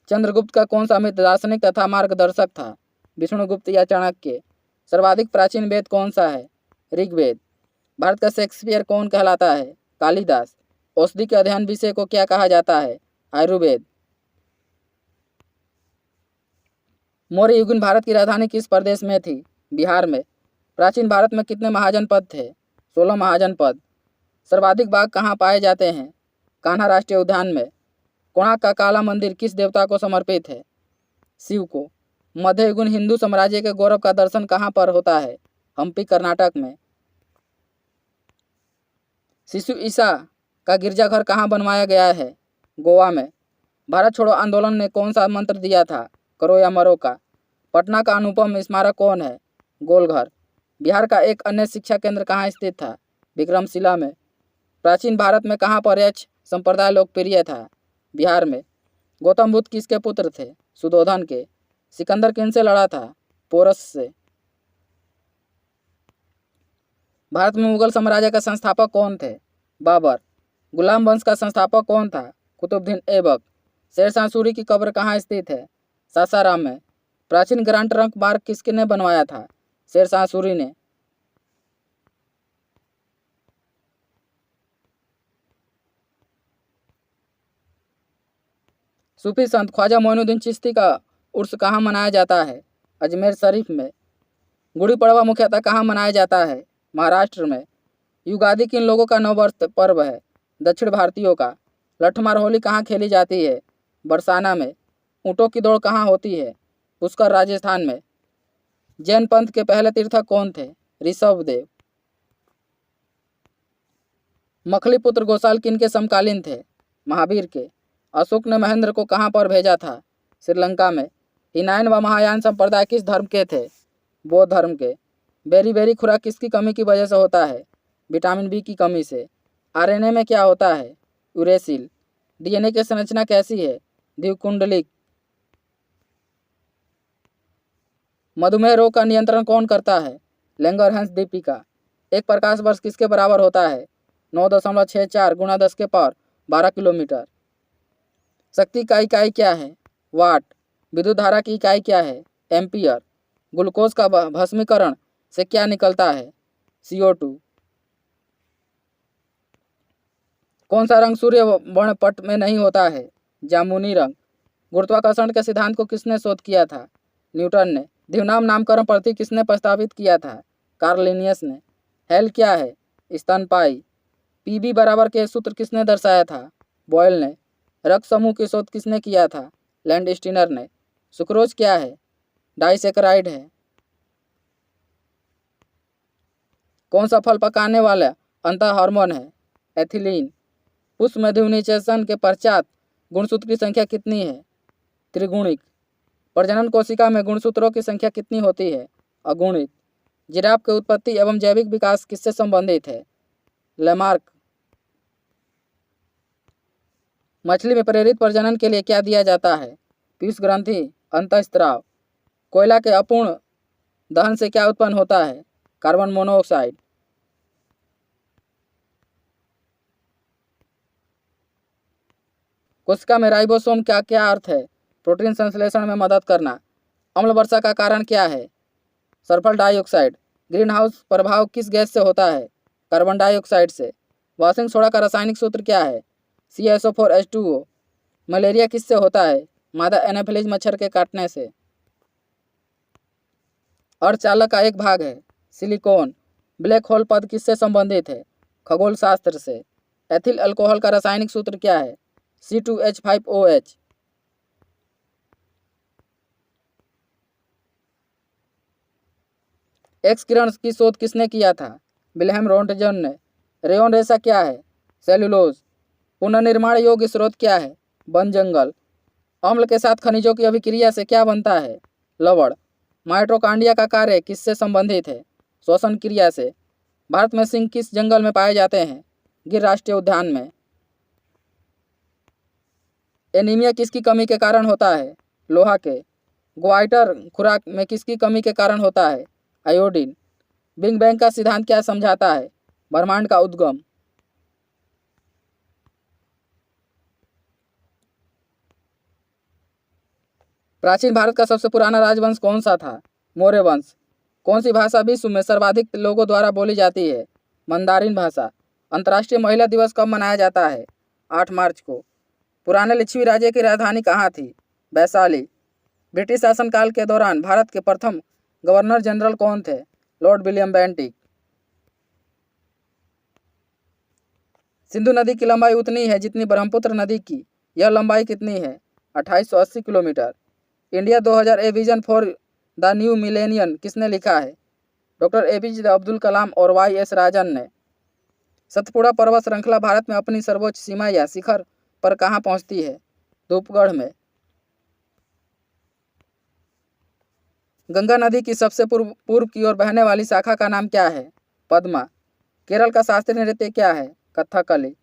चंद्रगुप्त का कौन सा मित्र दार्शनिक तथा मार्गदर्शक था? विष्णुगुप्त या चाणक्य। सर्वाधिक प्राचीन वेद कौन सा है? ऋग्वेद। भारत का शेक्सपियर कौन कहलाता है? कालिदास। औषधि के अध्ययन विषय को क्या कहा जाता है? आयुर्वेद। मौर्य युगीन भारत की राजधानी किस प्रदेश में थी? बिहार में। प्राचीन भारत में कितने महाजनपद थे? 16 महाजनपद। सर्वाधिक बाघ कहाँ पाए जाते हैं? कान्हा राष्ट्रीय उद्यान में। कोणार्क का काला मंदिर किस देवता को समर्पित है? शिव को। मध्ययुगीन हिंदू साम्राज्य के गौरव का दर्शन कहाँ पर होता है? हम्पी कर्नाटक में। शिशु ईसा का गिरजाघर कहाँ बनवाया गया है? गोवा में। भारत छोड़ो आंदोलन ने कौन सा मंत्र दिया था? करो या मरो का। पटना का अनुपम स्मारक कौन है? गोलघर। बिहार का एक अन्य शिक्षा केंद्र कहाँ स्थित था? विक्रमशिला में। प्राचीन भारत में कहाँ पर यक्ष संप्रदाय लोकप्रिय था? बिहार में। गौतम बुद्ध किसके पुत्र थे? सुधोधन के। सिकंदर किनसे लड़ा था? पोरस से। भारत में मुगल साम्राज्य का संस्थापक कौन थे? बाबर। गुलाम वंश का संस्थापक कौन था? कुतुबुद्दीन ऐबक। शेरशाह सूरी की कब्र कहाँ स्थित है? सासाराम में। प्राचीन ग्रांड ट्रंक मार्ग किसने बनवाया था? शेरशाह सूरी ने। सूफी संत ख्वाजा मोइनुद्दीन चिश्ती का उर्स कहाँ मनाया जाता है? अजमेर शरीफ में। गुड़ी पड़वा मुख्यतः कहाँ मनाया जाता है? महाराष्ट्र में। युगादि किन लोगों का नववर्ष पर्व है? दक्षिण भारतीयों का। लठमार होली कहाँ खेली जाती है? बरसाना में। ऊँटों की दौड़ कहाँ होती है? पुष्कर राजस्थान में। जैन पंथ के पहले तीर्थक कौन थे? ऋषभदेव। मखलीपुत्र घोषाल किनके समकालीन थे? महावीर के। अशोक ने महेंद्र को कहाँ पर भेजा था? श्रीलंका में। हिनायन व महायान संप्रदाय किस धर्म के थे? बौद्ध धर्म के। बेरी बेरी खुराक किसकी कमी की वजह से होता है? विटामिन बी की कमी से। आरएनए में क्या होता है? यूरेसिल। डीएनए की संरचना कैसी है? द्विकुंडलिक। मधुमेह रोग का नियंत्रण कौन करता है? लैंगरहैंस दीपिका। एक प्रकाश वर्ष किसके बराबर होता है? 9.64 गुणा 10 के पावर 12 किलोमीटर। शक्ति का इकाई क्या है? वाट। विद्युत धारा की इकाई क्या है? एम्पियर। ग्लूकोज का भस्मीकरण से क्या निकलता है? CO2। कौन सा रंग सूर्य वर्णपट में नहीं होता है? जामुनी रंग। गुरुत्वाकर्षण के सिद्धांत को किसने शोध किया था? न्यूटन ने। द्विनाम नामकरण पद्धति किसने प्रस्तावित किया था? कार्ल लिनियस ने। हेल क्या है? स्तनपायी। पीबी बराबर के सूत्र किसने दर्शाया था? बॉयल ने। रक्त समूह की शोध किसने किया था? लैंडस्टीनर ने। सुक्रोज क्या है? डाइसेकेराइड है। कौन सा फल पकाने वाला अंतः हार्मोन है? एथिलीन। पुष्प मेथिओनिनेशन के पश्चात गुणसूत्र की संख्या कितनी है? त्रिगुणित। प्रजनन कोशिका में गुणसूत्रों की संख्या कितनी होती है? अगुणित। जिराफ की उत्पत्ति एवं जैविक विकास किससे संबंधित है? लेमार्क। मछली में प्रेरित प्रजनन के लिए क्या दिया जाता है? पीयूष ग्रंथि, अंतःस्राव। कोयला के अपूर्ण दहन से क्या उत्पन्न होता है? Carbon monoxide. कोशिका में राइबोसोम का क्या अर्थ है? प्रोटीन संश्लेषण में मदद करना। अम्ल वर्षा का कारण क्या है? Sulphur dioxide. ग्रीन हाउस प्रभाव किस गैस से होता है? कार्बन डाइऑक्साइड से। वॉशिंग सोडा का रासायनिक सूत्र क्या है? CaSO4H2O। मलेरिया किससे होता है? मादा एनाफिलीज मच्छर के काटने से। अर्धचालक का एक भाग है। सिलिकॉन। ब्लैक होल पद किससे संबंधित है? खगोल शास्त्र से। एथिल अल्कोहल का रासायनिक सूत्र क्या है? C2H5OH। एक्स किरण की शोध किसने किया था? विल्हेम रोंटगन ने। रेयन रेशा क्या है? सेल्यूलोज। पुनर्निर्माण योग्य स्रोत क्या है? वन जंगल। अम्ल के साथ खनिजों की अभिक्रिया से क्या बनता है? लवण। माइटोकॉन्ड्रिया का कार्य किससे संबंधित है? श्वसन क्रिया से। भारत में सिंह किस जंगल में पाए जाते हैं? गिर राष्ट्रीय उद्यान में। एनीमिया किसकी कमी के कारण होता है? लोहा के। ग्वाइटर खुराक में किसकी कमी के कारण होता है? आयोडीन। बिग बैंग का सिद्धांत क्या समझाता है? ब्रह्मांड का उद्गम। प्राचीन भारत का सबसे पुराना राजवंश कौन सा था? मौर्य वंश। कौन सी भाषा विश्व में सर्वाधिक लोगों द्वारा बोली जाती है? मंदारिन भाषा। अंतर्राष्ट्रीय महिला दिवस कब मनाया जाता है? 8 मार्च को। पुराने लिच्छवी राज्य की राजधानी कहाँ थी? वैशाली। ब्रिटिश शासनकाल के दौरान भारत के प्रथम गवर्नर जनरल कौन थे? Lord William Bentinck. सिंधु नदी की लंबाई उतनी है जितनी ब्रह्मपुत्र नदी की। यह लंबाई कितनी है? 2880 kilometre. India 2000 a vision for the new millennium किसने लिखा है? डॉक्टर APJ अब्दुल कलाम और YS राजन ने। सतपुड़ा पर्वत श्रृंखला भारत में अपनी सर्वोच्च सीमा या शिखर पर कहाँ पहुँचती है? धूपगढ़ में। गंगा नदी की सबसे पूर्व की ओर बहने वाली शाखा का नाम क्या है? पद्मा। केरल का शास्त्रीय नृत्य क्या है? कथकली।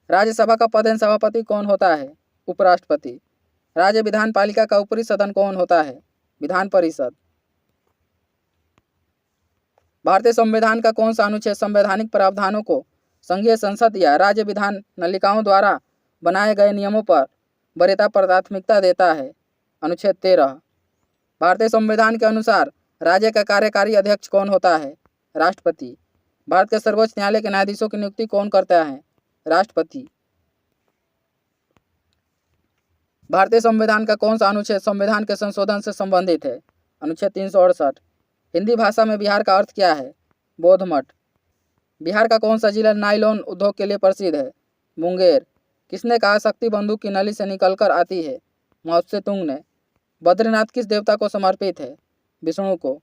राज्यसभा का पदेन सभापति कौन होता है? उपराष्ट्रपति। राज्य विधान पालिका का ऊपरी सदन कौन होता है? विधान परिषद। भारतीय संविधान का कौन सा अनुच्छेद संवैधानिक प्रावधानों को संघीय संसद या राज्य विधान नलिकाओं द्वारा बनाए गए नियमों पर वरीयता प्राथमिकता देता है? अनुच्छेद 13। भारतीय संविधान के अनुसार राज्य का कार्यकारी अध्यक्ष कौन होता है? राष्ट्रपति। भारत के सर्वोच्च न्यायालय के न्यायाधीशों की नियुक्ति कौन करता है? राष्ट्रपति। भारतीय संविधान का कौन सा अनुच्छेद संविधान के संशोधन से संबंधित है? अनुच्छेद 368। हिंदी भाषा में बिहार का अर्थ क्या है? बौद्ध मठ। बिहार का कौन सा जिला नायलॉन उद्योग के लिए प्रसिद्ध है? मुंगेर। किसने कहा शक्ति बंदूक की नली से निकलकर आती है? माओ त्से तुंग ने। बद्रीनाथ किस देवता को समर्पित है? विष्णु को।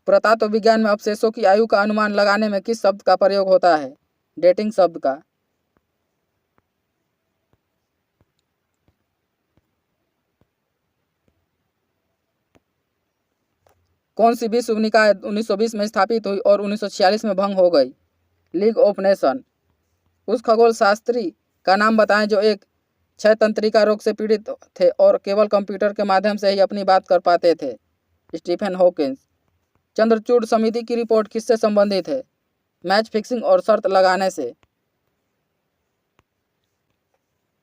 पुरातत्व विज्ञान में अवशेषों की आयु का अनुमान लगाने में किस शब्द का प्रयोग होता है? डेटिंग शब्द का। कौन सी विश्व निकाय 1920 में स्थापित हुई और 1946 में भंग हो गई? League of nation. उस खगोल शास्त्री का नाम बताएं जो एक क्षय तंत्रिका रोग से पीड़ित थे और केवल कंप्यूटर के माध्यम से ही अपनी बात कर पाते थे। Stephen Hawkins. चंद्रचूड़ समिति की रिपोर्ट किससे संबंधित है? मैच फिक्सिंग और शर्त लगाने से।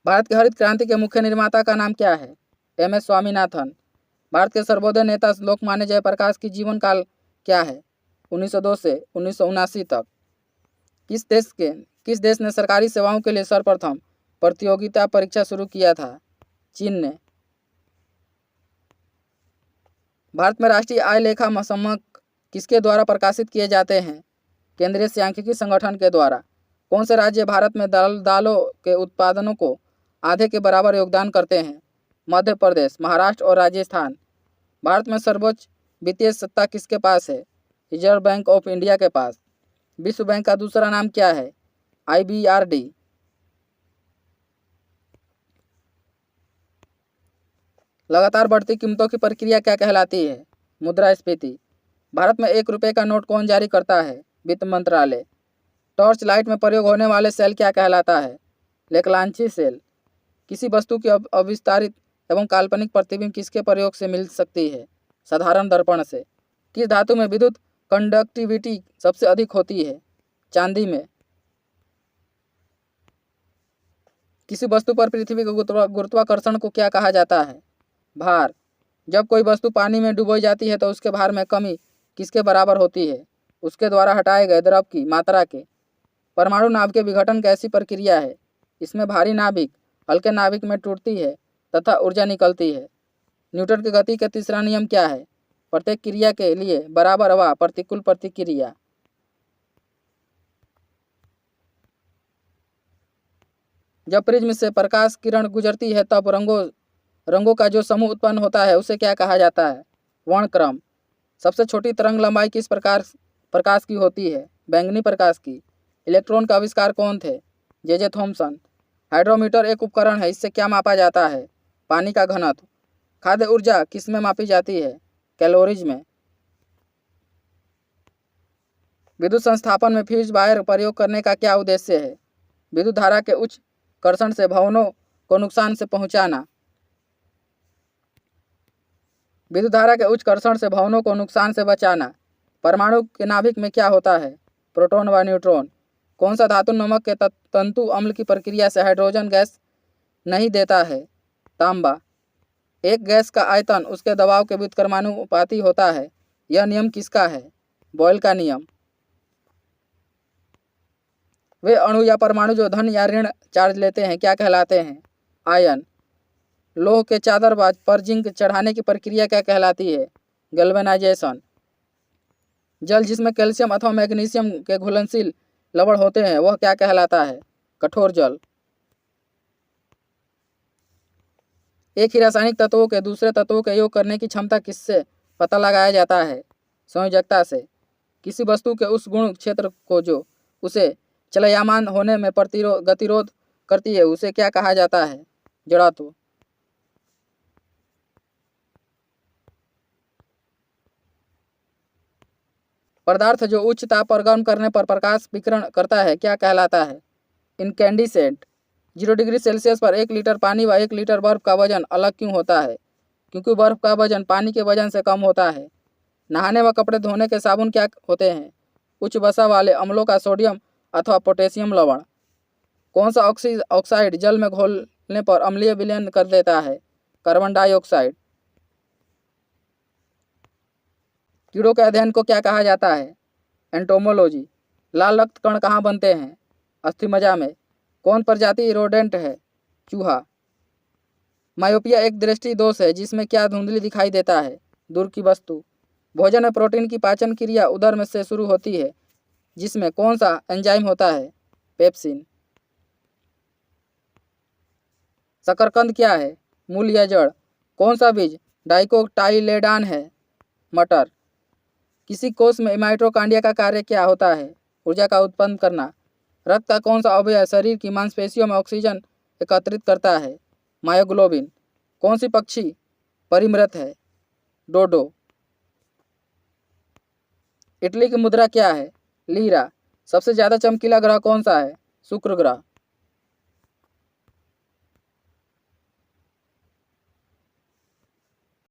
भारत की हरित क्रांति के मुख्य निर्माता का नाम क्या है? एम.एस. स्वामीनाथन। भारत के सर्वोदय नेता लोकमान्य जयप्रकाश की जीवन काल क्या है? 1902 से 1979 तक। किस देश ने सरकारी सेवाओं के लिए सर्वप्रथम प्रतियोगिता परीक्षा शुरू किया था? चीन ने। भारत में राष्ट्रीय आय लेखा मानक किसके द्वारा प्रकाशित किए जाते हैं? केंद्रीय सांख्यिकी संगठन के द्वारा। कौन से राज्य भारत में दालों के उत्पादनों को आधे के बराबर योगदान करते हैं? मध्य प्रदेश, महाराष्ट्र और राजस्थान। भारत में सर्वोच्च वित्तीय सत्ता किसके पास है? रिजर्व बैंक ऑफ इंडिया के पास। विश्व बैंक का दूसरा नाम क्या है? IBRD। लगातार बढ़ती कीमतों की प्रक्रिया क्या कहलाती है? मुद्रास्फीति। भारत में 1 रुपये का नोट कौन जारी करता है? वित्त मंत्रालय। टॉर्च लाइट में प्रयोग होने वाले सेल क्या कहलाता है? लेक्लांची सेल। किसी वस्तु की अविस्तारित एवं काल्पनिक प्रतिबिंब किसके प्रयोग से मिल सकती है? साधारण दर्पण से। किस धातु में विद्युत कंडक्टिविटी सबसे अधिक होती है? चांदी में। किसी वस्तु पर पृथ्वी के गुरुत्वाकर्षण को क्या कहा जाता है? भार। जब कोई वस्तु पानी में डुबोई जाती है तो उसके भार में कमी किसके बराबर होती है? उसके द्वारा हटाए गए द्रव की मात्रा के। परमाणु नाभिक के विघटन कैसी प्रक्रिया है? इसमें भारी नाभिक हल्के नाभिक में टूटती है तथा ऊर्जा निकलती है। न्यूटन की गति का तीसरा नियम क्या है? प्रत्येक क्रिया के लिए बराबर व प्रतिकूल प्रतिक्रिया। जब प्रिज्म से प्रकाश किरण गुजरती है तब रंगों का जो समूह उत्पन्न होता है उसे क्या कहा जाता है? वर्णक्रम। सबसे छोटी तरंग लंबाई किस प्रकाश की होती है? बैंगनी प्रकाश की। इलेक्ट्रॉन का आविष्कार कौन थे? J Thomson. हाइड्रोमीटर एक उपकरण है, इससे क्या मापा जाता है? पानी का घनत्व। खाद्य ऊर्जा किस में मापी जाती है? कैलोरीज में। विद्युत संस्थापन में फ्यूज वायर प्रयोग करने का क्या उद्देश्य है? विद्युत धारा के उच्च कर्षण से भवनों को नुकसान से पहुंचाना। विद्युत धारा के उच्च कर्षण से भवनों को नुकसान से बचाना। परमाणु के नाभिक में क्या होता है? प्रोटॉन व न्यूट्रॉन। कौन सा धातु नमक के तंतु अम्ल की प्रक्रिया से हाइड्रोजन गैस नहीं देता है? तांबा। एक गैस का आयतन उसके दबाव के व्युत्क्रमानुपाती होता है। यह नियम किसका है? बॉयल का नियम। वे अणु या परमाणु जो धन या ऋण चार्ज लेते हैं क्या कहलाते हैं? आयन। लोह के चादर पर जिंक चढ़ाने की प्रक्रिया क्या कहलाती है? गैल्वेनाइजेशन। जल जिसमें कैल्शियम अथवा मैग्नीशियम के घुलनशील लवण होते हैं वह क्या कहलाता है? कठोर जल। एक ही रासायनिक तत्वों के दूसरे तत्वों के योग करने की क्षमता किससे पता लगाया जाता है? संयोजकता से। किसी वस्तु के उस गुण क्षेत्र को जो उसे चलयमान होने में गतिरोध करती है उसे क्या कहा जाता है? जड़त्व। पदार्थ जो उच्च ताप पर गर्म करने पर प्रकाश विकिरण करता है क्या कहलाता है? इनकैंडिसेंट। 0 डिग्री सेल्सियस पर 1 लीटर पानी व 1 लीटर बर्फ का वजन अलग क्यों होता है? क्योंकि बर्फ का वजन पानी के वजन से कम होता है। नहाने व कपड़े धोने के साबुन क्या होते हैं? उच्च वसा वाले अम्लों का सोडियम अथवा पोटेशियम लवण। कौन सा ऑक्साइड जल में घोलने पर अम्लीय विलयन कर देता है? Carbon dioxide. कीड़ों के अध्ययन को क्या कहा जाता है? एंटोमोलॉजी। लाल रक्त कण कहाँ बनते हैं? अस्थिमज्जा में। कौन प्रजाति रोडेंट है? चूहा। मायोपिया एक दृष्टि दोष है जिसमें क्या धुंधली दिखाई देता है? दूर की वस्तु। भोजन में प्रोटीन की पाचन क्रिया उदर में से शुरू होती है जिसमें कौन सा एंजाइम होता है? पेप्सिन। शकरकंद क्या है? मूल या जड़। कौन सा बीज डाइकोटाइलेडान है? मटर। किसी कोष में माइटोकॉन्ड्रिया का कार्य क्या होता है? ऊर्जा का उत्पन्न करना। रक्त का कौन सा अवयव शरीर की मांसपेशियों में ऑक्सीजन एकत्रित करता है? मायोग्लोबिन। कौन सी पक्षी परिमृत है? डोडो। इटली की मुद्रा क्या है? लीरा। सबसे ज़्यादा चमकीला ग्रह कौन सा है? शुक्र ग्रह।